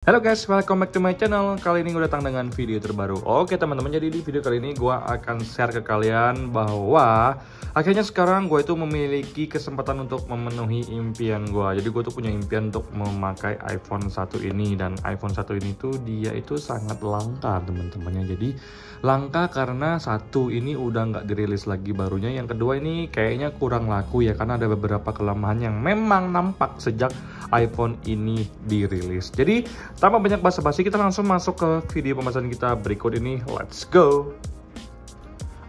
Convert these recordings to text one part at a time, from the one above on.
Halo guys, welcome back to my channel. Kali ini gue datang dengan video terbaru. Oke teman-teman, jadi di video kali ini gue akan share ke kalian bahwa akhirnya sekarang gue itu memiliki kesempatan untuk memenuhi impian gue. Jadi gue tuh punya impian untuk memakai iPhone 1 ini. Dan iPhone 1 ini tuh dia itu sangat langka teman-temannya. Jadi langka karena satu, ini udah nggak dirilis lagi barunya. Yang kedua, ini kayaknya kurang laku ya, karena ada beberapa kelemahan yang memang nampak sejak iPhone ini dirilis. Jadi tanpa banyak basa-basi, kita langsung masuk ke video pembahasan kita berikut ini. Let's go!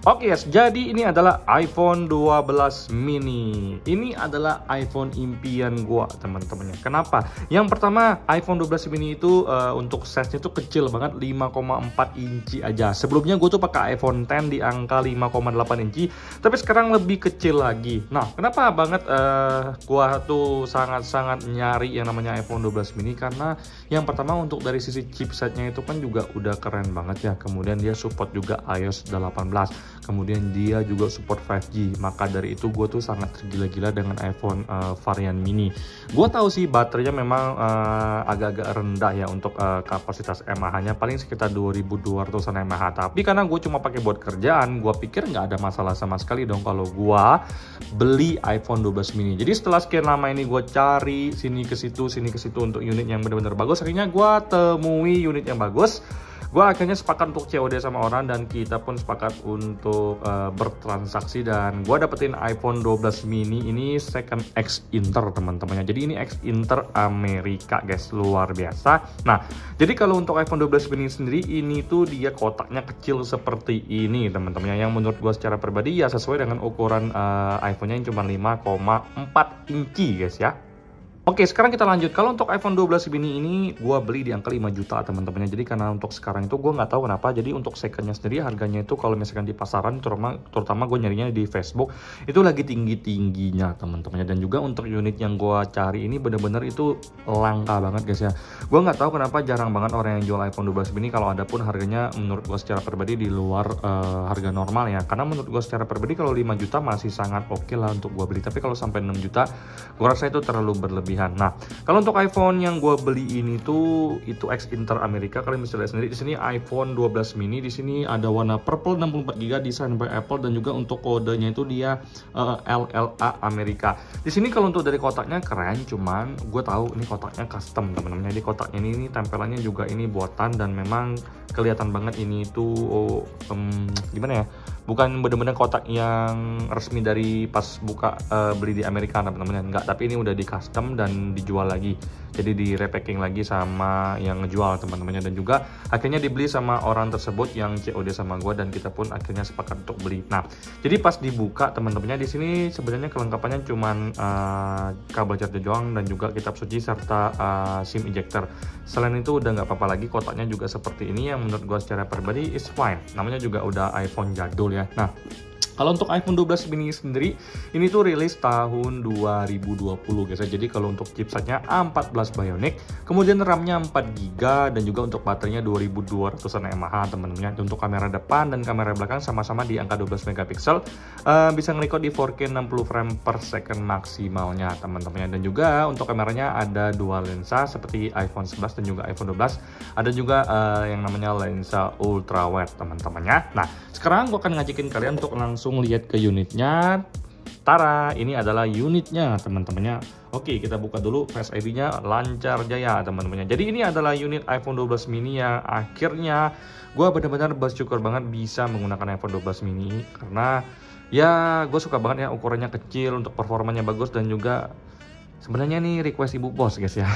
Oke guys, jadi ini adalah iPhone 12 mini. Ini adalah iPhone impian gua teman-temannya. Kenapa? Yang pertama, iPhone 12 mini itu untuk size-nya tuh kecil banget, 5,4 inci aja. Sebelumnya gue tuh pakai iPhone X di angka 5,8 inci, tapi sekarang lebih kecil lagi. Nah, kenapa banget gua tuh sangat-sangat nyari yang namanya iPhone 12 mini? Karena yang pertama, untuk dari sisi chipsetnya itu kan juga udah keren banget ya. Kemudian dia support juga iOS 18. Kemudian dia juga support 5G. Maka dari itu gue tuh sangat tergila-gila dengan iPhone varian mini. Gue tahu sih baterainya memang agak-agak rendah ya untuk kapasitas mAh-nya, paling sekitar 2200-an mAh. Tapi karena gue cuma pakai buat kerjaan, gue pikir nggak ada masalah sama sekali dong kalau gue beli iPhone 12 mini. Jadi setelah sekian lama ini gue cari sini ke situ untuk unit yang benar-benar bagus, akhirnya gue temui unit yang bagus. Gue akhirnya sepakat untuk COD sama orang, dan kita pun sepakat untuk bertransaksi, dan gue dapetin iPhone 12 mini ini second X Inter teman-temannya. Jadi ini X Inter Amerika guys, luar biasa. Nah, jadi kalau untuk iPhone 12 mini sendiri, ini tuh dia kotaknya kecil seperti ini teman-temannya, yang menurut gue secara pribadi ya sesuai dengan ukuran iPhone-nya yang cuma 5,4 inci guys ya. Oke, sekarang kita lanjut. Kalau untuk iPhone 12 mini ini gue beli di angka 5 juta teman-temannya. Jadi karena untuk sekarang itu gue nggak tahu kenapa. Jadi untuk secondnya sendiri harganya itu kalau misalkan di pasaran, terutama gue nyarinya di Facebook, itu lagi tinggi-tingginya teman-temannya. Dan juga untuk unit yang gue cari ini bener-bener itu langka banget guys ya. Gue nggak tahu kenapa jarang banget orang yang jual iPhone 12 mini, kalau ada pun harganya menurut gue secara pribadi di luar harga normal ya. Karena menurut gue secara pribadi kalau 5 juta masih sangat oke lah untuk gue beli. Tapi kalau sampai 6 juta gue rasa itu terlalu berlebihan. Nah, kalau untuk iPhone yang gue beli ini tuh itu X Inter Amerika. Kalian bisa lihat sendiri di sini iPhone 12 mini. Di sini ada warna purple 64GB desain by Apple, dan juga untuk kodenya itu dia LLA Amerika. Di sini kalau untuk dari kotaknya keren, cuman gue tahu ini kotaknya custom teman-teman. Jadi kotaknya ini tempelannya juga ini buatan, dan memang kelihatan banget ini tuh gimana ya? Bukan bener-bener kotak yang resmi dari pas buka beli di Amerika teman-teman, enggak, tapi ini udah di custom dan dijual lagi. Jadi di repacking lagi sama yang ngejual teman-temannya, dan juga akhirnya dibeli sama orang tersebut yang COD sama gue, dan kita pun akhirnya sepakat untuk beli. Nah, jadi pas dibuka teman-temannya, di sini sebenarnya kelengkapannya cuman kabel charger doang, dan juga kitab suci serta SIM ejector. Selain itu udah nggak apa-apa lagi. Kotaknya juga seperti ini, yang menurut gue secara pribadi is fine. Namanya juga udah iPhone jadul ya. Nah, kalau untuk iPhone 12 mini sendiri, ini tuh rilis tahun 2020 guys. Jadi kalau untuk chipsetnya A14 Bionic, kemudian RAM-nya 4GB, dan juga untuk baterainya 2200-an mAh teman-teman. Untuk kamera depan dan kamera belakang sama-sama di angka 12 megapiksel, bisa nge-record di 4K 60 frame per second maksimalnya teman-teman. Dan juga untuk kameranya ada dua lensa seperti iPhone 11 dan juga iPhone 12. Ada juga yang namanya lensa ultra wide teman-temannya. Nah, sekarang gue akan ngajakin kalian untuk langsung lihat ke unitnya. Tara, ini adalah unitnya teman-temannya. Oke, kita buka dulu Face ID-nya lancar jaya teman-temannya. Jadi ini adalah unit iPhone 12 mini yang akhirnya gue benar-benar bersyukur banget bisa menggunakan iPhone 12 mini, karena ya gue suka banget ya ukurannya kecil, untuk performanya bagus, dan juga sebenarnya nih request ibu bos guys ya.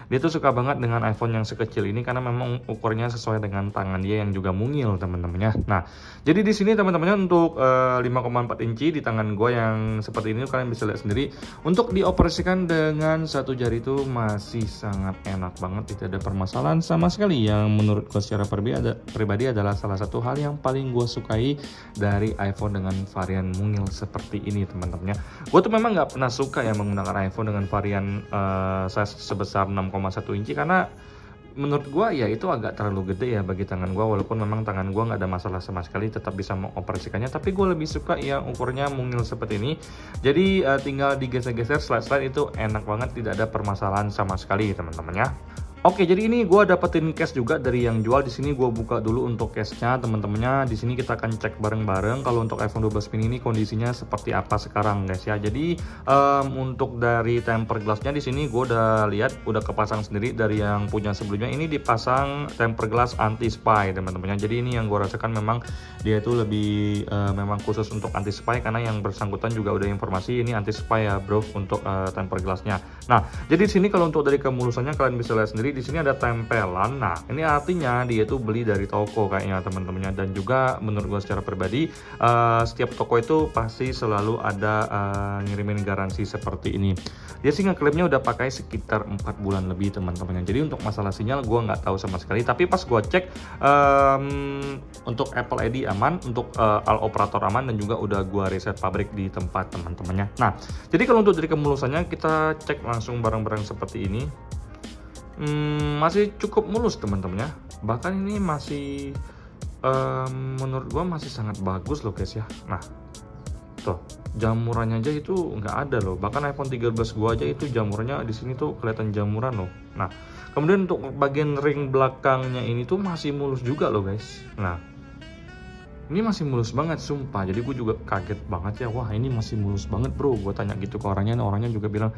Dia tuh suka banget dengan iPhone yang sekecil ini, karena memang ukurannya sesuai dengan tangan dia yang juga mungil teman-temannya. Nah, jadi di sini teman-temannya untuk 5,4 inci di tangan gue yang seperti ini, kalian bisa lihat sendiri. Untuk dioperasikan dengan satu jari itu masih sangat enak banget, tidak ada permasalahan sama sekali. Yang menurut gue secara pribadi adalah salah satu hal yang paling gue sukai dari iPhone dengan varian mungil seperti ini teman-temannya. Gue tuh memang nggak pernah suka ya menggunakan iPhone dengan varian size sebesar 6,1 inci, karena menurut gua ya itu agak terlalu gede ya bagi tangan gua. Walaupun memang tangan gua nggak ada masalah sama sekali, tetap bisa mengoperasikannya, tapi gua lebih suka yang ukurnya mungil seperti ini. Jadi tinggal digeser-geser, slide-slide itu enak banget, tidak ada permasalahan sama sekali teman-teman ya. Oke, jadi ini gue dapetin cash juga dari yang jual. Di sini gue buka dulu untuk cashnya, teman-temannya. Di sini kita akan cek bareng-bareng kalau untuk iPhone 12 mini ini kondisinya seperti apa sekarang, guys ya. Jadi untuk dari tempered glassnya di sini gue udah lihat, udah kepasang sendiri dari yang punya sebelumnya. Ini dipasang tempered glass anti spy, teman-temannya. Jadi ini yang gue rasakan memang dia itu lebih memang khusus untuk anti spy, karena yang bersangkutan juga udah informasi ini anti spy ya, bro, untuk tempered glassnya. Nah, jadi di sini kalau untuk dari kemulusannya kalian bisa lihat sendiri. Di sini ada tempelan. Nah, ini artinya dia itu beli dari toko kayaknya, teman-temannya. Dan juga menurut gue secara pribadi, setiap toko itu pasti selalu ada ngirimin garansi seperti ini. Dia sih ngeklaimnya udah pakai sekitar 4 bulan lebih, teman-temannya. Jadi untuk masalah sinyal gue nggak tahu sama sekali. Tapi pas gue cek untuk Apple ID aman, untuk all operator aman, dan juga udah gue reset pabrik di tempat, teman-temannya. Nah, jadi kalau untuk dari kemulusannya kita cek langsung bareng-bareng seperti ini. Masih cukup mulus, teman-teman ya. Bahkan ini masih menurut gua masih sangat bagus loh, guys ya. Nah, tuh jamurannya aja itu nggak ada loh. Bahkan iPhone 13 gua aja itu jamurannya di sini tuh kelihatan jamuran loh. Nah, kemudian untuk bagian ring belakangnya ini tuh masih mulus juga loh, guys. Nah, ini masih mulus banget, sumpah. Jadi gue juga kaget banget ya. Wah, ini masih mulus banget, bro. Gue tanya gitu ke orangnya, orangnya juga bilang,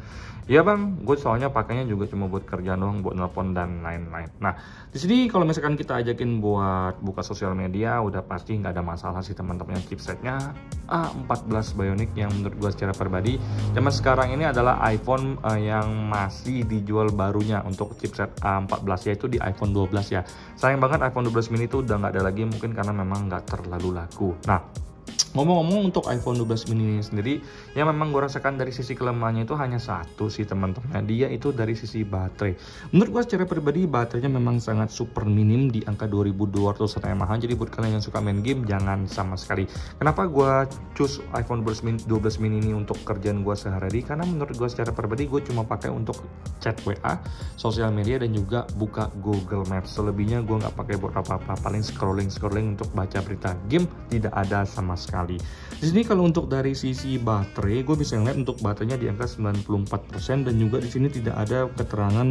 ya bang, gue soalnya pakainya juga cuma buat kerjaan doang, buat nelpon dan lain-lain. Nah, di sini kalau misalkan kita ajakin buat buka sosial media, udah pasti nggak ada masalah sih, teman-teman. Chipsetnya A14 Bionic yang menurut gue secara pribadi zaman sekarang ini adalah iPhone yang masih dijual barunya untuk chipset A14, yaitu di iPhone 12 ya. Sayang banget iPhone 12 mini itu udah nggak ada lagi, mungkin karena memang nggak terlalu laku. Nah, ngomong-ngomong untuk iPhone 12 mini ini sendiri, yang memang gue rasakan dari sisi kelemahannya itu hanya satu sih, teman-teman. Dia itu dari sisi baterai. Menurut gue secara pribadi baterainya memang sangat super minim di angka 2200 mAh. Jadi buat kalian yang suka main game jangan sama sekali. Kenapa gue choose iPhone 12 mini ini untuk kerjaan gue sehari-hari? Karena menurut gue secara pribadi gue cuma pakai untuk chat WA, sosial media, dan juga buka Google Maps. Selebihnya gue nggak pakai buat apa-apa, paling scrolling untuk baca berita. Game tidak ada sama sekali. Di sini kalau untuk dari sisi baterai, gue bisa ngeliat untuk baterainya di angka 94%, dan juga di sini tidak ada keterangan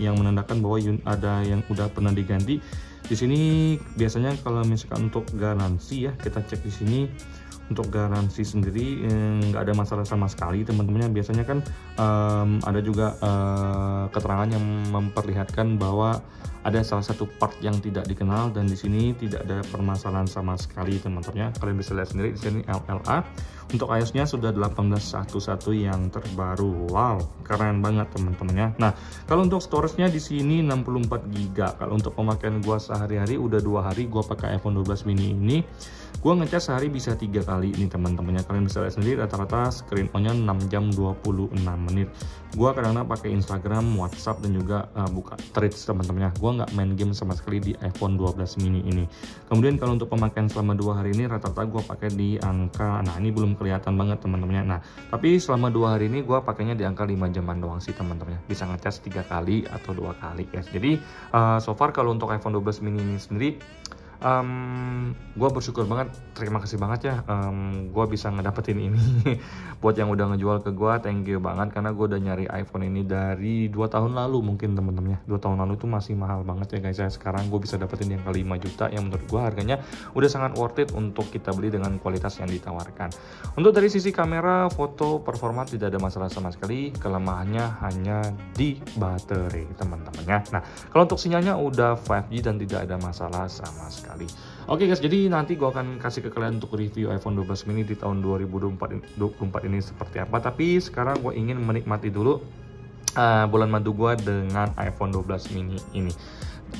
yang menandakan bahwa ada yang udah pernah diganti. Di sini biasanya kalau misalkan untuk garansi ya, kita cek di sini. Untuk garansi sendiri nggak ada masalah sama sekali, teman-temannya. Biasanya kan ada juga keterangan yang memperlihatkan bahwa ada salah satu part yang tidak dikenal, dan di sini tidak ada permasalahan sama sekali, teman-temannya. Kalian bisa lihat sendiri di sini LLA. Untuk iOS-nya sudah 18.11 yang terbaru. Wow, keren banget, teman-temannya. Nah, kalau untuk storage-nya di sini 64 GB. Kalau untuk pemakaian gua sehari-hari udah 2 hari gua pakai iPhone 12 mini ini. Gua ngecas sehari bisa 3 kali ini, teman-temannya. Kalian bisa lihat sendiri rata-rata screen on-nya 6 jam 26 menit. Gua kadang-kadang pakai Instagram, WhatsApp, dan juga buka Threads, teman-temannya. Gua nggak main game sama sekali di iPhone 12 mini ini. Kemudian kalau untuk pemakaian selama 2 hari ini rata-rata gua pakai di angka, nah ini belum kelihatan banget, teman-temannya. Nah, tapi selama 2 hari ini gua pakainya di angka 5 jaman doang sih, teman-temannya. Bisa ngecas 3 kali atau 2 kali, guys. Jadi so far kalau untuk iPhone 12 mini ini sendiri, gue bersyukur banget, terima kasih banget ya, gue bisa ngedapetin ini. Buat yang udah ngejual ke gue, thank you banget, karena gue udah nyari iPhone ini dari 2 tahun lalu mungkin, temen-temennya. 2 tahun lalu itu masih mahal banget ya guys ya. Sekarang gue bisa dapetin yang ke 5 juta, yang menurut gue harganya udah sangat worth it untuk kita beli dengan kualitas yang ditawarkan. Untuk dari sisi kamera, foto, performa tidak ada masalah sama sekali. Kelemahannya hanya di baterai, teman-temannya. Nah, kalau untuk sinyalnya udah 5G dan tidak ada masalah sama sekali. Oke guys, jadi nanti gue akan kasih ke kalian untuk review iPhone 12 mini di tahun 2024 ini seperti apa. Tapi sekarang gue ingin menikmati dulu bulan madu gue dengan iPhone 12 mini ini.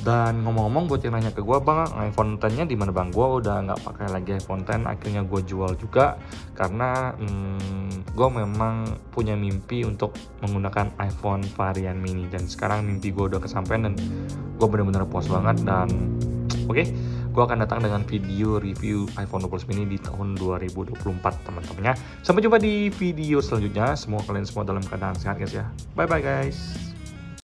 Dan ngomong-ngomong, buat yang nanya ke gue, bang, iPhone 10 nya di mana bang? Gue udah nggak pakai lagi iPhone 10, akhirnya gue jual juga karena gue memang punya mimpi untuk menggunakan iPhone varian mini, dan sekarang mimpi gue udah kesampaian dan gue bener-bener puas banget. Dan oke, gue akan datang dengan video review iPhone 12 mini di tahun 2024, teman-temannya. Sampai jumpa di video selanjutnya. Semoga kalian semua dalam keadaan sehat guys ya. Bye bye guys.